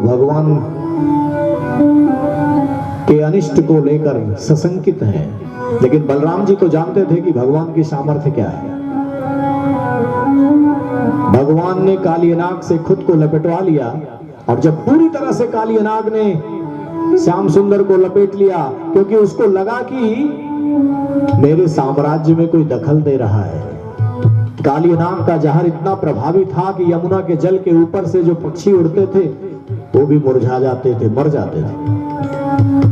भगवान के अनिष्ट को लेकर सशंकित हैं, लेकिन बलराम जी तो जानते थे कि भगवान की सामर्थ्य क्या है। भगवान ने कालियनाग से खुद को लपेटवा लिया, और जब पूरी तरह से कालियनाग ने श्याम सुंदर को लपेट लिया, क्योंकि उसको लगा कि मेरे साम्राज्य में कोई दखल दे रहा है। कालियनाग का जहर इतना प्रभावी था कि यमुना के जल के ऊपर से जो पक्षी उड़ते थे वो भी मुरझा जाते थे, मर जाते थे।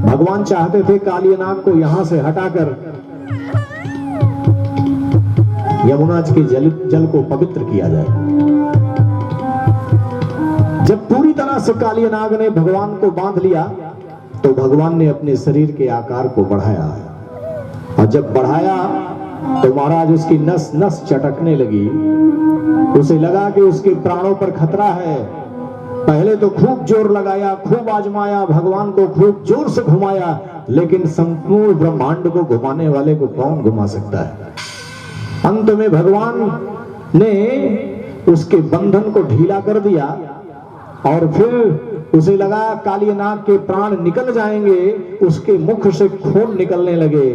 भगवान चाहते थे कालियनाग को यहां से हटाकर यमुना के जल को पवित्र किया जाए। जब पूरी तरह से कालियनाग ने भगवान को बांध लिया तो भगवान ने अपने शरीर के आकार को बढ़ाया, और जब बढ़ाया तो महाराज उसकी नस नस चटकने लगी। उसे लगा कि उसके प्राणों पर खतरा है। पहले तो खूब जोर लगाया, खूब आजमाया, भगवान को खूब जोर से घुमाया, लेकिन संपूर्ण ब्रह्मांड को घुमाने वाले को कौन घुमा सकता है। अंत में भगवान ने उसके बंधन को ढीला कर दिया, और फिर उसे लगा कालियनाग के प्राण निकल जाएंगे, उसके मुख से खून निकलने लगे।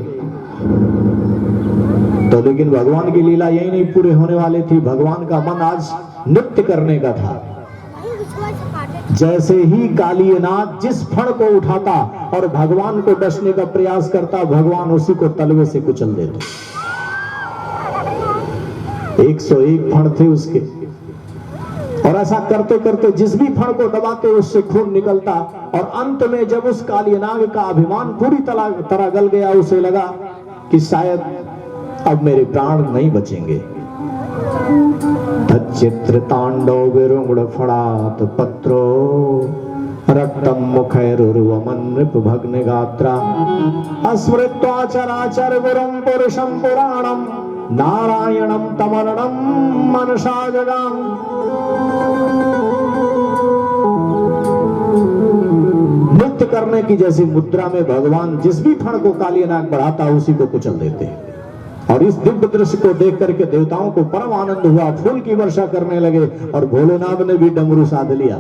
तो लेकिन भगवान की लीला यही नहीं पूरे होने वाली थी। भगवान का मन आज नृत्य करने का था। जैसे ही कालियनाग जिस फण को उठाता और भगवान को डसने का प्रयास करता, भगवान उसी को तलवे से कुचल देते। 101 फण थे उसके, और ऐसा करते करते जिस भी फण को दबाते उससे खून निकलता, और अंत में जब उस कालियनाग का अभिमान पूरी तरह गल गया, उसे लगा कि शायद अब मेरे प्राण नहीं बचेंगे। चित्र तांडव विरुंगड़ फड़ात पत्रो रक्तम मुखैरुर्वमन नृप भग्न गात्रा अस्मृत्वा चराचर गुरुं पुरुषं पुराणं नारायणं तमरणं मनसा जगाम। नृत्य करने की जैसी मुद्रा में भगवान जिस भी फण को कालियनाग बढ़ाता उसी को कुचल देते। और इस दिव्य दृश्य को देख करके देवताओं को परम आनंद हुआ, फूल की वर्षा करने लगे, और भोलेनाथ ने भी डमरू साध लिया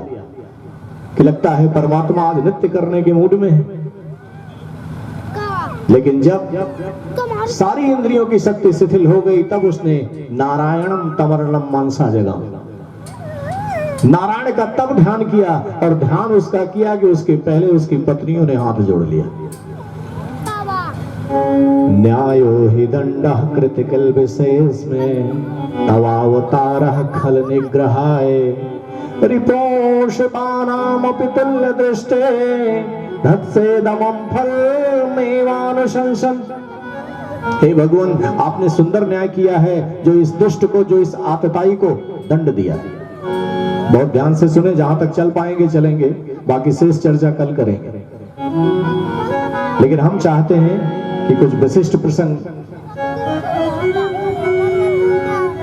कि लगता है परमात्मा आज नृत्य करने के मूड में है। लेकिन जब सारी इंद्रियों की शक्ति शिथिल हो गई, तब उसने नारायणम तमरणम मनसा जगाम, नारायण का तब ध्यान किया, और ध्यान उसका किया कि उसके पहले उसकी पत्नियों ने हाथ जोड़ लिया। न्यायो हि दंडः कृतिकल विशेष में तवावतारः खल निग्रहाय रिपोषपानामपि तुल्य दृष्टे धत्सेदमं फलमेवानुशंसन। हे भगवान, आपने सुंदर न्याय किया है, जो इस दुष्ट को, जो इस आतताई को दंड दिया। बहुत ध्यान से सुने, जहां तक चल पाएंगे चलेंगे, बाकी शेष चर्चा कल करेंगे। लेकिन हम चाहते हैं कि कुछ विशिष्ट प्रसंग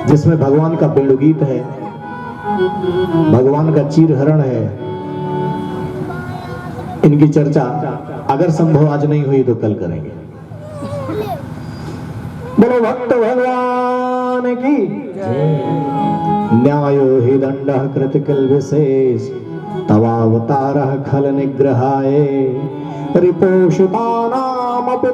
जिसमें भगवान का वेणुगीत है, भगवान का चीरहरण है, इनकी चर्चा अगर संभव आज नहीं हुई तो कल करेंगे। बोलो भक्त भगवान की। न्यायो हि दंडः कृतिकल विशेष तवावतारः खल निग्रहाय रिपोषितानामपि